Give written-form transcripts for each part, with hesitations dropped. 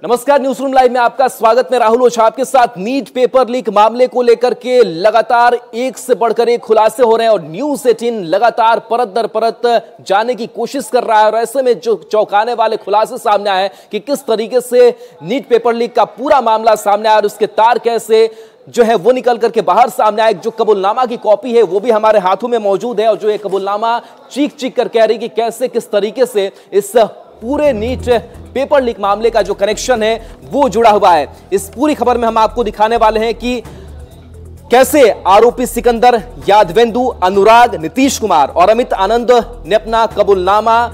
नमस्कार, news room live में आपका स्वागत। मैं राहुल ओझा आपके साथ। नीट पेपर लीक मामले को लेकर के लगातार एक से बढ़कर एक खुलासे हो रहे हैं और न्यूज़ 18 लगातार परत दर परत जाने की कोशिश कर रहा है। और ऐसे में जो चौंकाने वाले खुलासे सामने आए कि किस तरीके से नीट पेपर लीक का पूरा मामला सामने आया और उसके तार कैसे जो है वो निकल करके बाहर सामने आए। जो कबूलनामा की कॉपी है वो भी हमारे हाथों में मौजूद है और जो ये कबूलनामा चीख चीख कर कह रही कि कैसे किस तरीके से इस पूरे नीट पेपर लीक मामले का जो कनेक्शन है वो जुड़ा हुआ है। इस पूरी खबर में हम आपको दिखाने वाले हैं कि कैसे आरोपी सिकंदर, यादवेंदु, अनुराग, नीतीश कुमार और अमित आनंद ने अपना कबूलनामा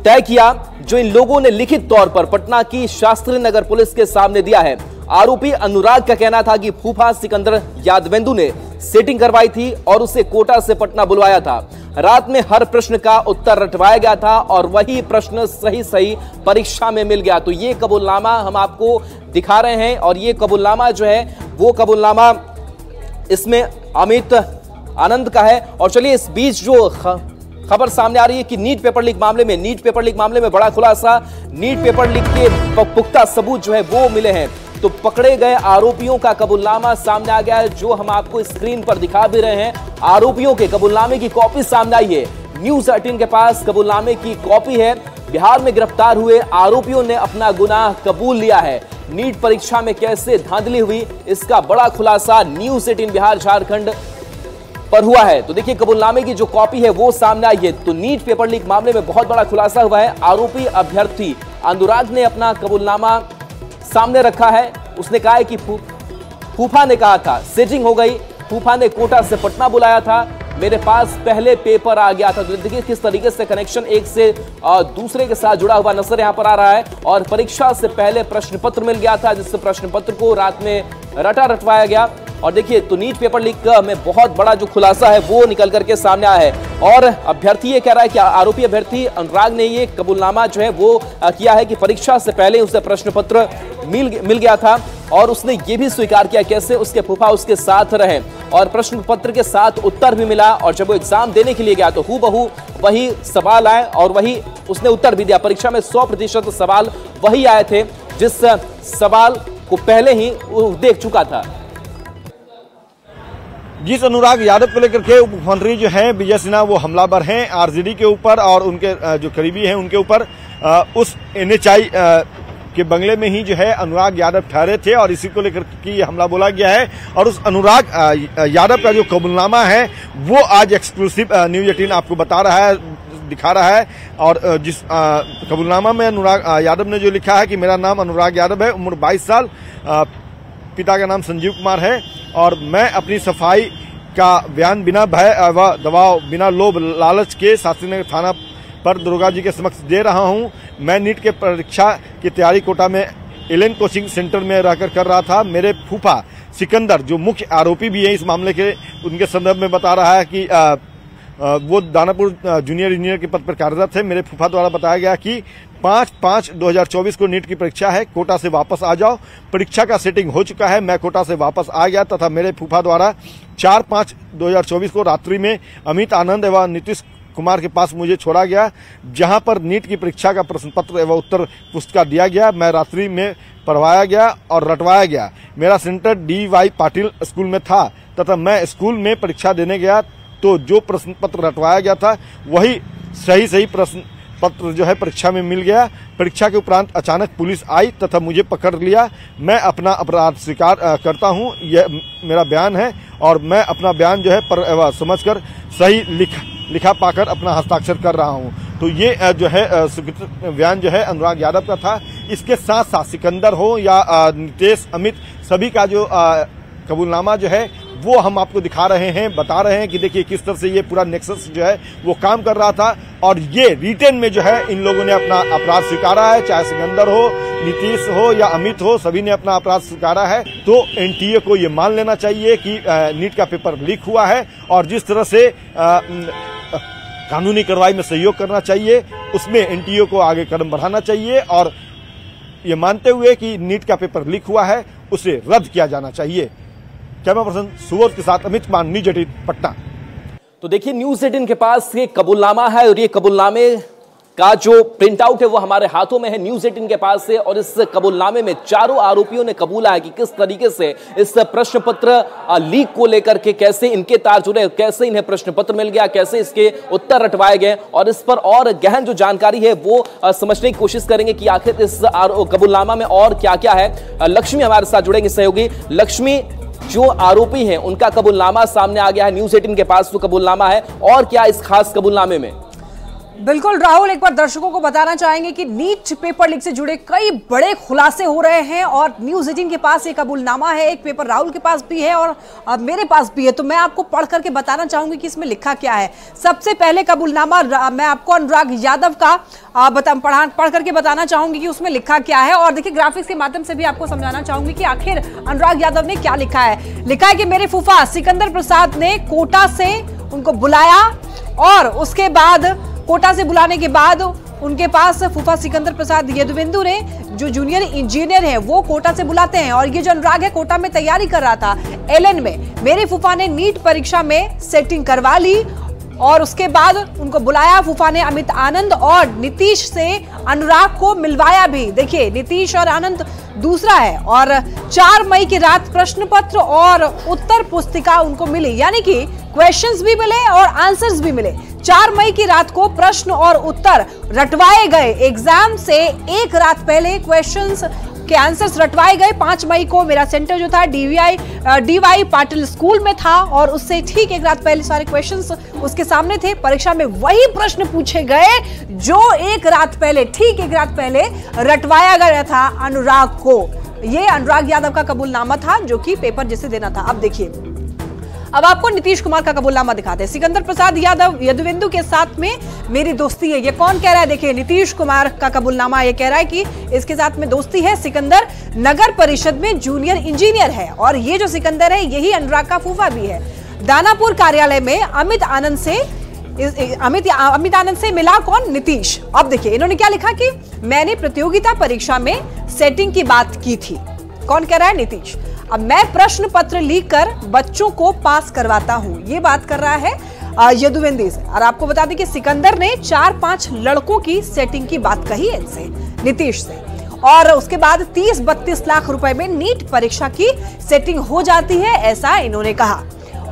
तय किया, जो इन लोगों ने लिखित तौर पर पटना की शास्त्री नगर पुलिस के सामने दिया है। आरोपी अनुराग का कहना था कि फूफा सिकंदर यादवेंदु ने सेटिंग करवाई थी और उसे कोटा से पटना बुलवाया था। रात में हर प्रश्न का उत्तर रटवाया गया था और वही प्रश्न सही परीक्षा में मिल गया। तो ये कबूलनामा हम आपको दिखा रहे हैं और ये कबूलनामा जो है वो कबूलनामा इसमें अमित आनंद का है। और चलिए, इस बीच जो खबर सामने आ रही है कि नीट पेपर लीक मामले में बड़ा खुलासा। नीट पेपर लीक के पुख्ता सबूत जो है वो मिले हैं। तो पकड़े गए आरोपियों का कबूलनामा सामने आ गया है, जो हम आपको स्क्रीन पर दिखा भी रहे हैं। आरोपियों के कबूलनामे की कॉपी सामने आई है। न्यूज़ 18 के पास कबूलनामे की कॉपी है। बिहार में गिरफ्तार हुए आरोपियों ने अपना गुनाह कबूल लिया है। नीट परीक्षा में कैसे धांधली हुई, इसका बड़ा खुलासा न्यूज़ 18 बिहार झारखंड पर हुआ है। तो देखिए, कबूलनामे की जो कॉपी है वो सामने आई है। तो नीट पेपर लीक मामले में बहुत बड़ा खुलासा हुआ है। आरोपी अभ्यर्थी अनुराग ने अपना कबूलनामा सामने रखा है। उसने कहा है कि फूफा ने कहा था सेटिंग हो गई, फूफा ने कोटा से पटना बुलाया था, मेरे पास पहले पेपर आ गया था। तो देखिए किस तरीके से कनेक्शन एक से दूसरे के साथ जुड़ा हुआ नजर यहां पर आ रहा है। और परीक्षा से पहले प्रश्न पत्र मिल गया था, जिससे प्रश्न पत्र को रात में रटवाया गया। और देखिए, तो नीट पेपर लीक में बहुत बड़ा जो खुलासा है वो निकल करके सामने आया है। और अभ्यर्थी ये कह रहा है कि आरोपी अभ्यर्थी अनुराग ने ये कबूलनामा जो है वो किया है कि परीक्षा से पहले उसे प्रश्न पत्र मिल गया था और उसने ये भी स्वीकार किया कैसे उसके फूफा उसके साथ रहे और प्रश्न पत्र के साथ उत्तर भी मिला। और जब वो एग्जाम देने के लिए गया तो हूबहू वही सवाल आए और वही उसने उत्तर भी दिया। परीक्षा में 100% सवाल वही आए थे जिस सवाल को पहले ही वो देख चुका था। जिस अनुराग यादव को लेकर के उपमंत्री जो है विजय सिन्हा वो हमलावर हैं आरजेडी के ऊपर और उनके जो करीबी हैं उनके ऊपर, उस NHI के बंगले में ही जो है अनुराग यादव ठहरे थे और इसी को लेकर के ये हमला बोला गया है। और उस अनुराग यादव का जो कबूलनामा है वो आज एक्सक्लूसिव न्यूज़ 18 आपको दिखा रहा है। और जिस कबूलनामा में अनुराग यादव ने जो लिखा है कि मेरा नाम अनुराग यादव है, उम्र 22 साल, पिता का नाम संजीव कुमार है और मैं अपनी सफाई का बयान बिना भय व दबाव, बिना लोभ लालच के शास्त्री नगर थाना पर दुर्गा जी के समक्ष दे रहा हूं। मैं नीट के परीक्षा की तैयारी कोटा में एलेन कोचिंग सेंटर में रहकर कर रहा था। मेरे फूफा सिकंदर जो मुख्य आरोपी भी हैं इस मामले के, उनके संदर्भ में बता रहा है कि वो दानापुर जूनियर इंजीनियर के पद पर कार्यरत है। मेरे फूफा द्वारा बताया गया कि 5/5/2024 को नीट की परीक्षा है, कोटा से वापस आ जाओ। परीक्षा का सेटिंग हो चुका है, मैं कोटा से वापस आ गया तथा मेरे फूफा द्वारा 4/5/2024 को रात्रि में अमित आनंद एवं नीतीश कुमार के पास मुझे छोड़ा गया, जहां पर नीट की परीक्षा का प्रश्न पत्र एवं उत्तर पुस्तिका दिया गया। मैं रात्रि में पढ़वाया गया और रटवाया गया। मेरा सेंटर DY पाटिल स्कूल में था तथा मैं स्कूल में परीक्षा देने गया तो जो प्रश्न पत्र रटवाया गया था वही सही प्रश्न पत्र जो है परीक्षा में मिल गया। परीक्षा के उपरांत अचानक पुलिस आई तथा मुझे पकड़ लिया। मैं अपना अपराध स्वीकार करता हूं, यह मेरा बयान है और मैं अपना बयान जो है समझकर सही लिखा पाकर अपना हस्ताक्षर कर रहा हूं। तो ये जो है बयान जो है अनुराग यादव का था। इसके साथ साथ सिकंदर हो या नीतीश, अमित, सभी का जो कबूलनामा जो है वो हम आपको दिखा रहे हैं, बता रहे हैं कि देखिए किस तरह से ये पूरा नेक्सस जो है वो काम कर रहा था। और ये रिटेन में जो है इन लोगों ने अपना अपराध स्वीकारा है, चाहे सिकंदर हो, नीतीश हो या अमित हो, सभी ने अपना अपराध स्वीकारा है। तो NTA को ये मान लेना चाहिए कि नीट का पेपर लीक हुआ है और जिस तरह से कानूनी कार्रवाई में सहयोग करना चाहिए उसमें NTA को आगे कदम बढ़ाना चाहिए और ये मानते हुए कि नीट का पेपर लीक हुआ है उसे रद्द किया जाना चाहिए। कैमरा पर्सन सुबोध के साथ अमित कुमार, न्यूज़ 18 पटना। तो देखिए, न्यूज़ 18 के पास ये कबूलनामा है और ये कबूलनामे का जो प्रिंट आउट है वो हमारे हाथों में है, न्यूज़ 18 के पास से। और इस कबूलनामे में चारों आरोपियों ने कबूला है कि किस तरीके से इस प्रश्न पत्र लीक को लेकर के कैसे इनके तार जुड़े, कैसे इन्हें प्रश्न पत्र मिल गया, कैसे इसके उत्तर रटवाए गए, और इस पर और गहन जो जानकारी है वो समझने की कोशिश करेंगे कि आखिर इस कबूलनामा में और क्या क्या है। लक्ष्मी हमारे साथ जुड़ेंगे सहयोगी। लक्ष्मी, जो आरोपी हैं उनका कबूलनामा सामने आ गया है, न्यूज़ 18 के पास तो कबूलनामा है, और क्या इस खास कबूलनामे में? बिल्कुल राहुल, एक बार दर्शकों को बताना चाहेंगे कि नीट पेपर लीक से जुड़े कई बड़े खुलासे हो रहे हैं और न्यूज़ 18 के पास एक कबूलनामा है, एक पेपर राहुल के पास भी है और मेरे पास भी है। तो मैं आपको पढ़ करके बताना चाहूंगी कि इसमें लिखा क्या है। सबसे पहले कबूलनामा मैं आपको अनुराग यादव का पढ़ करके बताना चाहूंगी कि उसमें लिखा क्या है। और देखिए, ग्राफिक्स के माध्यम से भी आपको समझाना चाहूंगी कि आखिर अनुराग यादव ने क्या लिखा है। लिखा है कि मेरे फूफा सिकंदर प्रसाद ने कोटा से उनको बुलाया और उसके बाद कोटा से बुलाने के बाद उनके पास फूफा सिकंदर प्रसाद यदुवेंदु ने, जो जूनियर इंजीनियर है, वो कोटा से बुलाते हैं। और ये जो अनुराग है कोटा में तैयारी कर रहा था एलएन में। मेरे फूफा ने नीट परीक्षा में सेटिंग करवा ली और उसके बाद उनको बुलाया। फूफा ने अमित आनंद और नीतीश से अनुराग को मिलवाया भी। देखिए, नीतीश और आनंद दूसरा है। और 4 मई की रात प्रश्न पत्र और उत्तर पुस्तिका उनको मिली, यानी कि क्वेश्चंस भी मिले और आंसर्स भी मिले। 4 मई की रात को प्रश्न और उत्तर रटवाए गए। एग्जाम से एक रात पहले क्वेश्चंस के आंसर्स रटवाए गए। 5 मई को मेरा सेंटर जो था डीवाई पाटिल स्कूल में था और उससे ठीक एक रात पहले सारे क्वेश्चंस उसके सामने थे। परीक्षा में वही प्रश्न पूछे गए जो ठीक एक रात पहले रटवाया गया था अनुराग को। ये अनुराग यादव का कबूलनामा था जो कि पेपर जिसे देना था। अब देखिए, अब आपको नीतीश कुमार का कबूलनामा दिखाते हैं। सिकंदर प्रसाद यादव यदुवेंदु के साथ में मेरी दोस्ती है। ये कौन कह रहा है? देखिए, नीतीश कुमार का कबूलनामा ये कह रहा है कि इसके साथ में दोस्ती है। सिकंदर नगर परिषद में जूनियर इंजीनियर है और ये जो सिकंदर है यही अनुराग का फूफा भी है। दानापुर कार्यालय में अमित आनंद से मिला कौन? नीतीश। अब देखिए, इन्होंने क्या लिखा कि मैंने प्रतियोगिता परीक्षा में सेटिंग की बात की थी। कौन कह रहा है? नीतीश। अब मैं प्रश्न पत्र लीक कर बच्चों को पास करवाता हूं, ये बात कर रहा है यदुवेंदु से। और आपको बता दें कि सिकंदर ने 4-5 लड़कों की सेटिंग की बात कही है इनसे, नीतीश से। और उसके बाद 30-32 लाख रुपए में नीट परीक्षा की सेटिंग हो जाती है, ऐसा इन्होंने कहा।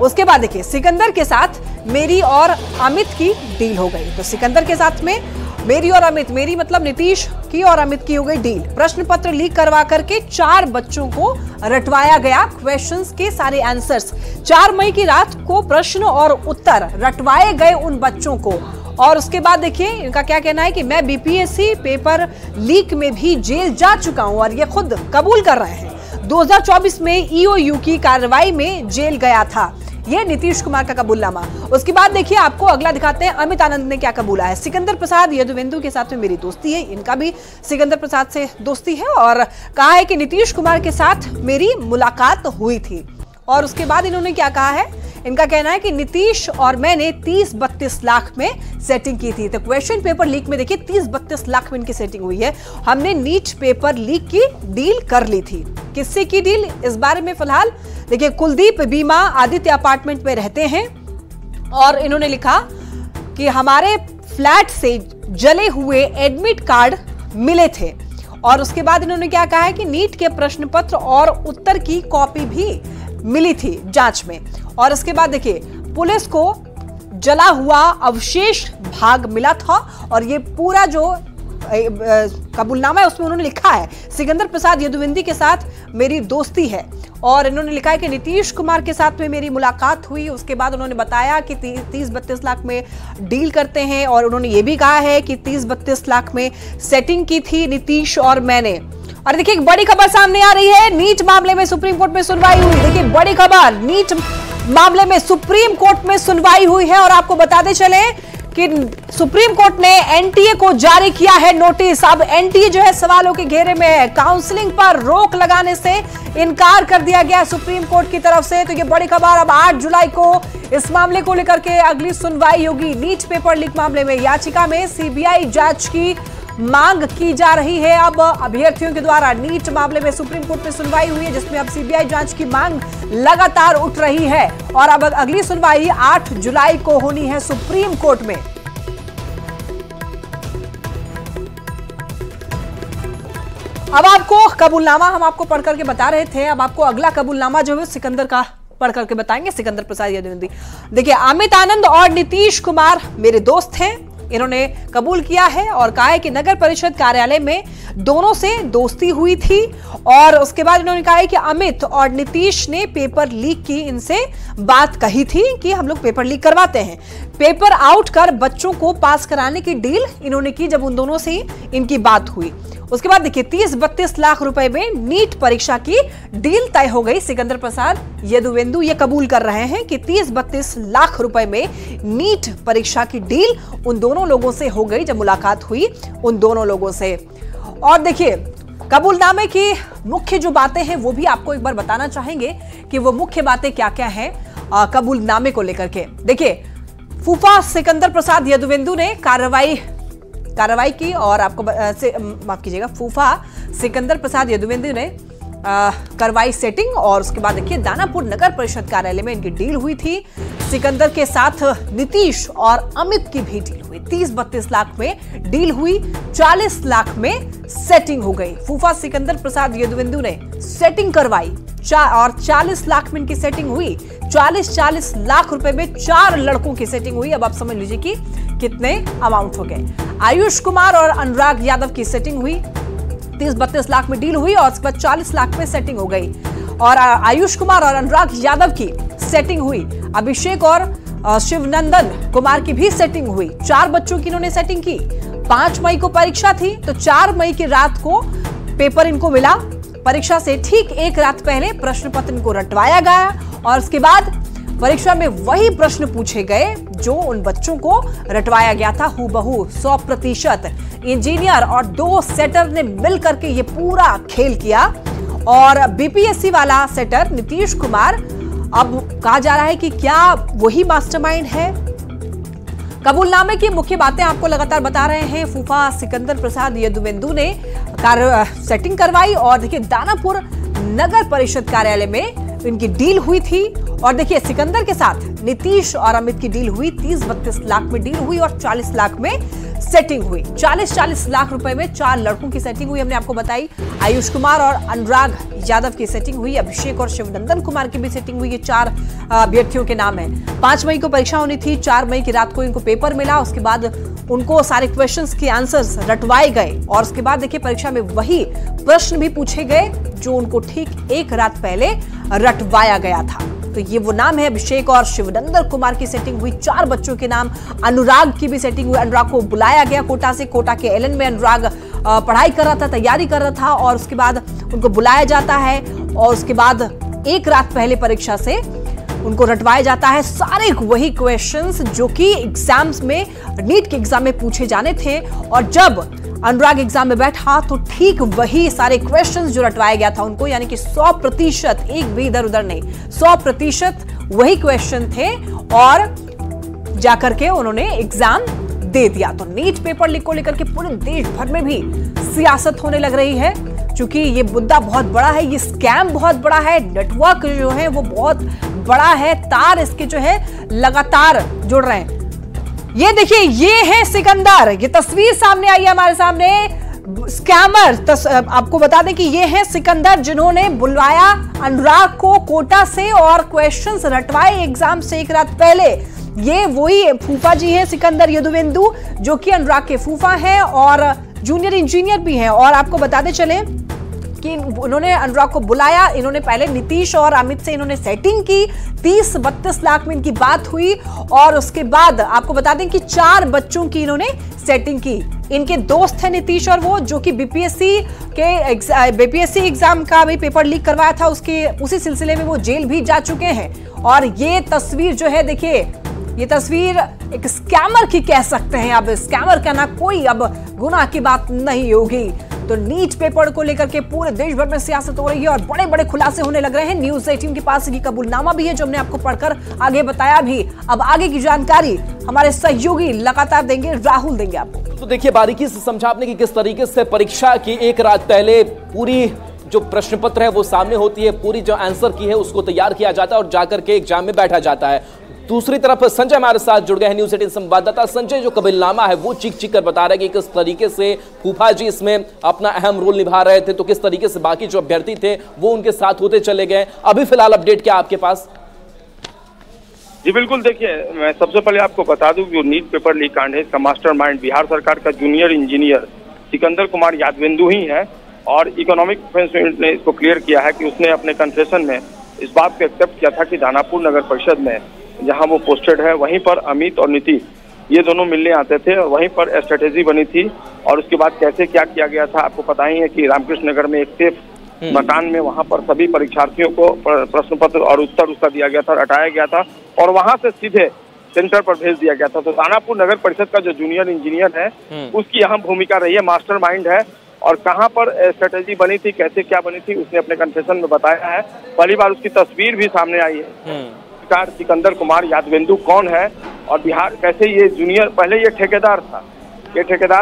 उसके बाद देखिए, सिकंदर के साथ मेरी और अमित की डील हो गई। तो सिकंदर के साथ में मेरी और अमित, मेरी मतलब नीतीश की और अमित की हो गई डील। प्रश्न पत्र लीक करवा करके 4 बच्चों को रटवाया गया, क्वेश्चंस के सारे आंसर्स। 4 मई की रात को प्रश्न और उत्तर रटवाए गए उन बच्चों को। और उसके बाद देखिए, इनका क्या कहना है कि मैं बीपीएससी पेपर लीक में भी जेल जा चुका हूं और ये खुद कबूल कर रहे हैं। 2024 में ईओयू की कार्रवाई में जेल गया था। ये नीतीश कुमार का कबूलनामा। उसके बाद देखिए, आपको अगला दिखाते हैं अमित आनंद ने क्या कबूला है। सिकंदर प्रसाद यदुवेंदु के साथ में मेरी दोस्ती है। इनका भी सिकंदर प्रसाद से दोस्ती है और कहा है कि नीतीश कुमार के साथ मेरी मुलाकात हुई थी। और उसके बाद इन्होंने क्या कहा है? इनका कहना है कि नीतीश और मैंने 30-32 लाख में सेटिंग की थी। तो क्वेश्चन पेपर लीक में देखिए 30-32 लाख में इनकी सेटिंग हुई है। हमने नीट पेपर लीक की डील कर ली थी। किससे की डील? इस बारे में फिलहाल देखिए, कुलदीप बीमा आदित्य अपार्टमेंट में रहते हैं और इन्होंने लिखा कि हमारे फ्लैट से जले हुए एडमिट कार्ड मिले थे। और उसके बाद इन्होंने क्या कहा है कि नीट के प्रश्न पत्र और उत्तर की कॉपी भी मिली थी जांच में। और उसके बाद देखिए, पुलिस को जला हुआ अवशेष भाग मिला था और ये पूरा जो कबूलनामा है उसमें उन्होंने लिखा है सिकंदर प्रसाद यदुवेंदु के साथ मेरी दोस्ती है। और इन्होंने लिखा है कि नीतीश कुमार के साथ में मेरी मुलाकात हुई। उसके बाद उन्होंने बताया कि 30-32 लाख में डील करते हैं और उन्होंने ये भी कहा है कि 30-32 लाख में सेटिंग की थी नीतीश और मैंने। और देखिए, एक बड़ी खबर सामने आ रही है। नीट मामले में सुप्रीम कोर्ट में सुनवाई हुई। देखिए, बड़ी खबर, नीट मामले में सुप्रीम कोर्ट में सुनवाई हुई है। और आपको बताते चले कि सुप्रीम कोर्ट ने एनटीए को जारी किया है नोटिस। अब एनटीए जो है सवालों के घेरे में है। काउंसलिंग पर रोक लगाने से इनकार कर दिया गया सुप्रीम कोर्ट की तरफ से। तो ये बड़ी खबर, अब 8 जुलाई को इस मामले को लेकर के अगली सुनवाई होगी। नीट पेपर लीक मामले में याचिका में सीबीआई जांच की मांग की जा रही है। अब अभ्यर्थियों के द्वारा नीट मामले में सुप्रीम कोर्ट में सुनवाई हुई है, जिसमें अब सीबीआई जांच की मांग लगातार उठ रही है। और अब अगली सुनवाई 8 जुलाई को होनी है सुप्रीम कोर्ट में। अब आपको कबूलनामा हम आपको पढ़ करके बता रहे थे, अब आपको अगला कबूलनामा जो है सिकंदर का पढ़ करके बताएंगे। सिकंदर प्रसाद यदुवंशी, देखिए अमित आनंद और नीतीश कुमार मेरे दोस्त हैं, इन्होंने कबूल किया है और कहा है कि नगर परिषद कार्यालय में दोनों से दोस्ती हुई थी और उसके बाद इन्होंने कहा है कि अमित और नीतीश ने पेपर लीक की इनसे बात कही थी कि हम लोग पेपर लीक करवाते हैं। पेपर आउट कर बच्चों को पास कराने की डील इन्होंने की जब उन दोनों से इनकी बात हुई। उसके बाद देखिए 30-32 लाख रुपए में नीट परीक्षा की डील तय हो गई। सिकंदर प्रसाद यदुवेंदु ये कबूल कर रहे हैं कि 30-32 लाख रुपए में नीट परीक्षा की डील उन दोनों लोगों से हो गई जब मुलाकात हुई उन दोनों लोगों से। और देखिए कबूलनामे की मुख्य जो बातें हैं वो भी आपको एक बार बताना चाहेंगे कि वो मुख्य बातें क्या क्या हैं कबूलनामे को लेकर के। देखिए फूफा सिकंदर प्रसाद यदुवेंदु ने कार्रवाई की और आपको माफ कीजिएगा, फूफा सिकंदर प्रसाद यदुवेंदु ने करवाई सेटिंग और उसके बाद देखिए दानापुर नगर परिषद कार्यालय में इनकी डील हुई थी। सिकंदर के साथ नीतीश और अमित की भी डील हुई। 30-32 लाख में डील हुई, 40 लाख में सेटिंग हो गई। फूफा सिकंदर प्रसाद यदुवेंदु ने सेटिंग करवाई और 40 लाख में इनकी सेटिंग हुई। 40 लाख रुपए में 4 लड़कों की सेटिंग हुई। अब आप समझ लीजिए कि कितने अमाउंट हो गए। आयुष कुमार और अनुराग यादव की सेटिंग हुई, 30-32 लाख में डील हुई और उसके बाद 40 लाख में सेटिंग हो गई। और आयुष कुमार और अनुराग यादव की सेटिंग हुई। अभिषेक और शिवनंदन कुमार की भी सेटिंग हुई। 4 बच्चों की इन्होंने सेटिंग की। 5 मई को परीक्षा थी तो 4 मई की रात को पेपर इनको मिला। परीक्षा से ठीक एक रात पहले प्रश्न पत्र इनको रटवाया गया और उसके बाद परीक्षा में वही प्रश्न पूछे गए जो उन बच्चों को रटवाया गया था हूबहू 100%। इंजीनियर और 2 सेटर ने मिलकर के ये पूरा खेल किया और बीपीएससी वाला सेटर नीतीश कुमार, अब कहा जा रहा है कि क्या वही मास्टरमाइंड है। कबूलनामे की मुख्य बातें आपको लगातार बता रहे हैं। फूफा सिकंदर प्रसाद यदुवेंदु ने सेटिंग करवाई और देखिए दानापुर नगर परिषद कार्यालय में इनकी डील हुई थी। और देखिए सिकंदर के साथ नीतीश और अमित की डील हुई। 30-32 लाख में डील हुई और 40 लाख में सेटिंग हुई। 40 लाख रुपए में 4 लड़कों की सेटिंग हुई, हमने आपको बताई। आयुष कुमार और अनुराग यादव की सेटिंग हुई। अभिषेक और शिवनंदन कुमार की भी सेटिंग हुई। ये 4 अभ्यर्थियों के नाम है। 5 मई को परीक्षा होनी थी, 4 मई की रात को इनको पेपर मिला। उसके बाद उनको सारे क्वेश्चंस के आंसर्स रटवाए गए और उसके बाद देखिए परीक्षा में वही प्रश्न भी पूछे गए जो उनको ठीक एक रात पहले रटवाया गया था। तो ये वो नाम है। अभिषेक और शिवनंदन कुमार की सेटिंग हुई। 4 बच्चों के नाम। अनुराग की भी सेटिंग हुई। अनुराग को बुलाया गया कोटा से। कोटा के एलन में अनुराग पढ़ाई कर रहा था, तैयारी कर रहा था और उसके बाद उनको बुलाया जाता है और उसके बाद एक रात पहले परीक्षा से उनको रटवाया जाता है सारे वही क्वेश्चंस जो कि एग्जाम्स में, नीट के एग्जाम में पूछे जाने थे। और जब अनुराग एग्जाम में बैठा तो ठीक वही सारे क्वेश्चंस जो रटवाया गया था उनको, यानी कि 100%, एक भी इधर उधर नहीं, 100% वही क्वेश्चन थे और जाकर के उन्होंने एग्जाम दे दिया। तो नीट पेपर लीक को लेकर के पूरे देश भर में भी सियासत होने लग रही है क्योंकि ये मुद्दा बहुत बड़ा है, ये स्कैम बहुत बड़ा है, नेटवर्क जो है वो बहुत बड़ा है, तार इसके जो है लगातार जुड़ रहे हैं। ये देखिए ये है सिकंदर, ये तस्वीर सामने आई है हमारे सामने। स्कैमर आपको बता दें कि ये है सिकंदर जिन्होंने बुलवाया अनुराग को कोटा से और क्वेश्चंस रटवाए एग्जाम से एक रात पहले। ये वही फूफा जी हैं सिकंदर यदुवेंदु जो कि अनुराग के फूफा हैं और जूनियर इंजीनियर भी हैं। और आपको बताते चले कि उन्होंने अनुराग को बुलाया, इन्होंने पहले नीतीश और अमित से इन्होंने सेटिंग की। 30-32 लाख में इनकी बात हुई और उसके बाद आपको बता दें कि 4 बच्चों की इन्होंने सेटिंग की। इनके दोस्त हैं नीतीश और वो जो कि बीपीएससी एग्जाम का भी पेपर लीक करवाया था, उसी सिलसिले में वो जेल भी जा चुके हैं। और ये तस्वीर जो है देखिए, ये तस्वीर एक स्कैमर की कह सकते हैं। अब स्कैमर कहना कोई अब गुनाह की बात नहीं होगी। तो नीट पेपर को लेकर के पूरे देश भर में सियासत हो रही है और बड़े बड़े खुलासे होने लग रहे हैं। न्यूज़ 18 के पास ये कबूलनामा भी है जो हमने आपको पढ़कर आगे बताया भी। अब आगे की जानकारी हमारे सहयोगी लगातार देंगे, राहुल देंगे आपको। तो देखिए बारीकी से समझाने की किस तरीके से परीक्षा की एक रात पहले पूरी जो प्रश्न पत्र है वो सामने होती है, पूरी जो आंसर की है उसको तैयार किया जाता है और जाकर के एग्जाम में बैठा जाता है। दूसरी तरफ संजय हमारे साथ जुड़ गए हैं, न्यूज़ 18 संवाददाता। संजय, जो कबीलनामा है वो चीख चीख कर बता रहा है कि किस तरीके से फूफा जी इसमें अपना अहम रोल निभा रहे थे, तो किस तरीके से बाकी जो अभ्यर्थी थे वो उनके साथ होते चले गए। अभी फिलहाल अपडेट क्या आपके पास? जी बिल्कुल, देखिए मैं सबसे पहले आपको बता दूं जो नीट पेपर लीक कांड है इसका मास्टरमाइंड बिहार सरकार का जूनियर इंजीनियर सिकंदर कुमार यादवेंदु ही है। और इकोनॉमिक डिफेंस यूनिट ने इसको क्लियर किया है कि उसने अपने कन्फेशन में इस बात को एक्सेप्ट किया था कि दानापुर नगर परिषद में जहां वो पोस्टेड है वहीं पर अमित और नीतीश ये दोनों मिलने आते थे और वहीं पर स्ट्रेटेजी बनी थी। और उसके बाद कैसे क्या किया गया था आपको पता ही है कि रामकृष्ण नगर में एक सेफ मकान में वहां पर सभी परीक्षार्थियों को प्रश्न पत्र और उत्तर उसका दिया गया था, हटाया गया था और वहां से सीधे सेंटर पर भेज दिया गया था। तो दानापुर नगर परिषद का जो जूनियर इंजीनियर है उसकी अहम भूमिका रही है, मास्टरमाइंड है। और कहां पर स्ट्रेटेजी बनी थी, कैसे क्या बनी थी, उसने अपने कन्फेशन में बताया है। पहली बार उसकी तस्वीर भी सामने आई है। सिकंदर कुमार यादवेंदु कौन है और बिहार कैसे ये जूनियर, पहले ये ठेकेदार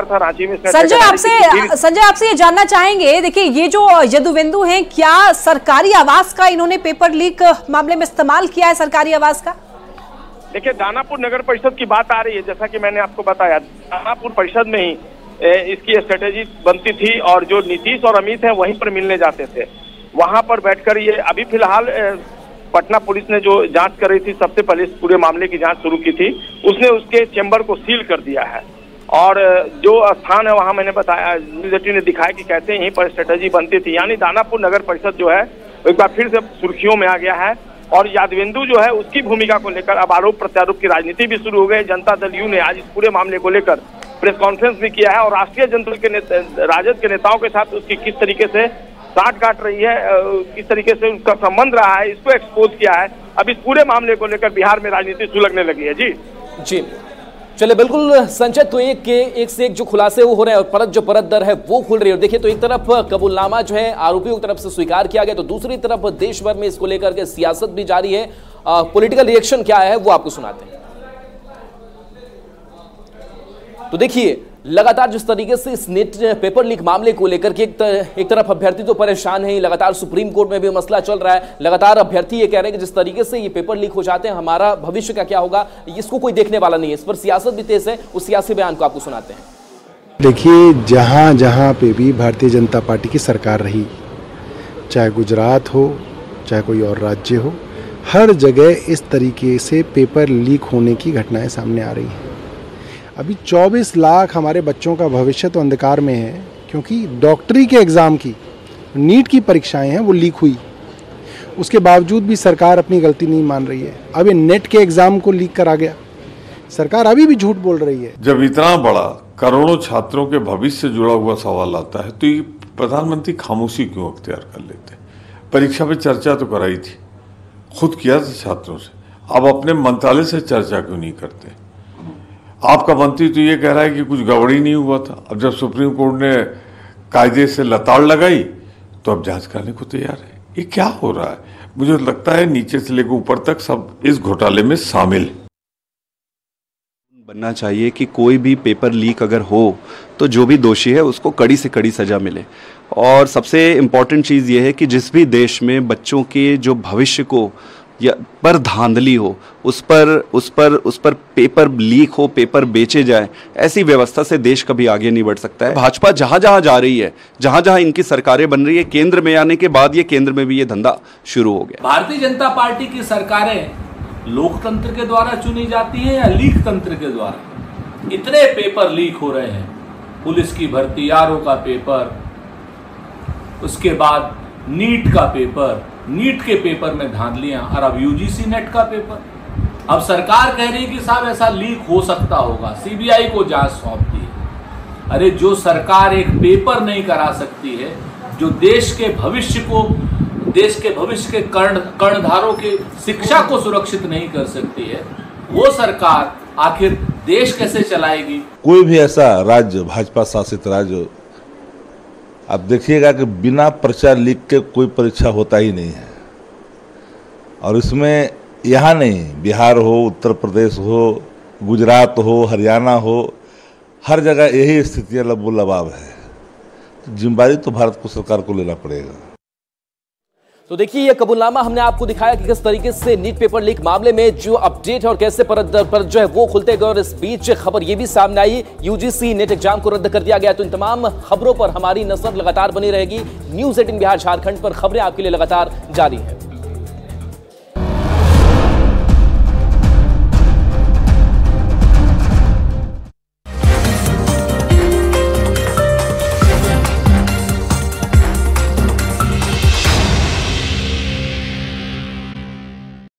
था रांची में। संजय आपसे ये जानना चाहेंगे, देखिए ये जो यादवेंदु हैं क्या सरकारी आवास का इन्होंने पेपर लीक मामले में इस्तेमाल किया है, सरकारी आवास का? देखिए दानापुर नगर परिषद की बात आ रही है, जैसा कि मैंने आपको बताया दानापुर परिषद में ही इसकी स्ट्रेटेजी बनती थी और जो नीतीश और अमित हैं वहीं पर मिलने जाते थे। वहां पर बैठकर ये अभी फिलहाल पटना पुलिस ने जो जांच कर रही थी, सबसे पहले इस पूरे मामले की जांच शुरू की थी, उसने उसके चेंबर को सील कर दिया है। और जो स्थान है वहां मैंने बताया, न्यूज़ 18 ने दिखाया कि कैसे यहीं पर स्ट्रेटेजी बनती थी। यानी दानापुर नगर परिषद जो है एक बार फिर से सुर्खियों में आ गया है। और यादवेंदु जो है उसकी भूमिका को लेकर अब आरोप प्रत्यारोप की राजनीति भी शुरू हो गई। जनता दल यू ने आज इस पूरे मामले को लेकर प्रेस कॉन्फ्रेंस भी किया है और राष्ट्रीय जनता के राजद के नेताओं के साथ उसकी किस तरीके से साठ काट रही है, किस तरीके से उसका संबंध रहा है, इसको एक्सपोज किया है। अब इस पूरे मामले को लेकर बिहार में राजनीति सुलगने लगी है। जी चलिए बिल्कुल संजय, तो एक से एक जो खुलासे वो हो रहे हैं और परत जो परत दर है वो खुल रही है। देखिए तो एक तरफ कबूलनामा जो है आरोपियों की तरफ से स्वीकार किया गया, तो दूसरी तरफ देश भर में इसको लेकर के सियासत भी जारी है। पॉलिटिकल रिएक्शन क्या है वो आपको सुनाते हैं। तो देखिए लगातार जिस तरीके से इस नीट पेपर लीक मामले को लेकर के एक तरफ अभ्यर्थी तो परेशान है, लगातार सुप्रीम कोर्ट में भी मसला चल रहा है। लगातार अभ्यर्थी ये कह रहे हैं कि जिस तरीके से ये पेपर लीक हो जाते हैं हमारा भविष्य का क्या होगा, इसको कोई देखने वाला नहीं है। इस पर सियासत भी तेज है, उस सियासी बयान को आपको सुनाते हैं। देखिए जहां जहां पे भी भारतीय जनता पार्टी की सरकार रही, चाहे गुजरात हो चाहे कोई और राज्य हो, हर जगह इस तरीके से पेपर लीक होने की घटनाएं सामने आ रही हैं। अभी 24 लाख हमारे बच्चों का भविष्य तो अंधकार में है, क्योंकि डॉक्टरी के एग्ज़ाम की नीट की परीक्षाएं हैं वो लीक हुई, उसके बावजूद भी सरकार अपनी गलती नहीं मान रही है। अब ये नेट के एग्ज़ाम को लीक करा गया, सरकार अभी भी झूठ बोल रही है। जब इतना बड़ा करोड़ों छात्रों के भविष्य से जुड़ा हुआ सवाल आता है तो ये प्रधानमंत्री खामोशी क्यों अख्तियार कर लेते? परीक्षा पे चर्चा तो कराई थी, खुद किया था छात्रों से, अब अपने मंत्रालय से चर्चा क्यों नहीं करते? आपका मंत्री तो ये कह रहा है कि कुछ गड़बड़ी नहीं हुआ था। अब जब सुप्रीम कोर्ट ने कायदे से लताड़ लगाई तो अब जांच करने को तैयार है। ये क्या हो रहा है? मुझे लगता है नीचे से लेकर ऊपर तक सब इस घोटाले में शामिल बनना चाहिए कि कोई भी पेपर लीक अगर हो तो जो भी दोषी है उसको कड़ी से कड़ी सजा मिले। और सबसे इम्पॉर्टेंट चीज़ ये है कि जिस भी देश में बच्चों के जो भविष्य को या पर धांधली हो, उस पर पेपर लीक हो, पेपर बेचे जाए, ऐसी व्यवस्था से देश कभी आगे नहीं बढ़ सकता है। भाजपा जहां जहां जा रही है, जहां जहां इनकी सरकारें बन रही है, केंद्र में आने के बाद ये केंद्र में भी ये धंधा शुरू हो गया। भारतीय जनता पार्टी की सरकारें लोकतंत्र के द्वारा चुनी जाती है या लीक तंत्र के द्वारा? इतने पेपर लीक हो रहे हैं, पुलिस की भर्ती, आरओ का पेपर, उसके बाद नीट का पेपर, नीट के पेपर में धांधलियां, और अब यूजीसी नेट का पेपर। अब सरकार कह रही है कि साहब ऐसा लीक हो सकता होगा, सीबीआई को जांच सौंप दी। अरे जो सरकार एक पेपर नहीं करा सकती है, जो देश के भविष्य के कर्णधारों की शिक्षा को सुरक्षित नहीं कर सकती है, वो सरकार आखिर देश कैसे चलाएगी? कोई भी ऐसा राज्य, भाजपा शासित राज्य, आप देखिएगा कि बिना पर्चा लीक के कोई परीक्षा होता ही नहीं है। और इसमें यहाँ नहीं, बिहार हो, उत्तर प्रदेश हो, गुजरात हो, हरियाणा हो, हर जगह यही स्थितियाँ लबो लबाब है। जिम्मेदारी तो भारत को सरकार को लेना पड़ेगा। तो देखिए ये कबूलनामा हमने आपको दिखाया कि किस तरीके से नीट पेपर लीक मामले में जो अपडेट है और कैसे परत दर परत जो है वो खुलते गए, और इस बीच खबर ये भी सामने आई यूजीसी नेट एग्जाम को रद्द कर दिया गया। तो इन तमाम खबरों पर हमारी नजर लगातार बनी रहेगी। न्यूज़ 18 बिहार झारखंड पर खबरें आपके लिए लगातार जारी है।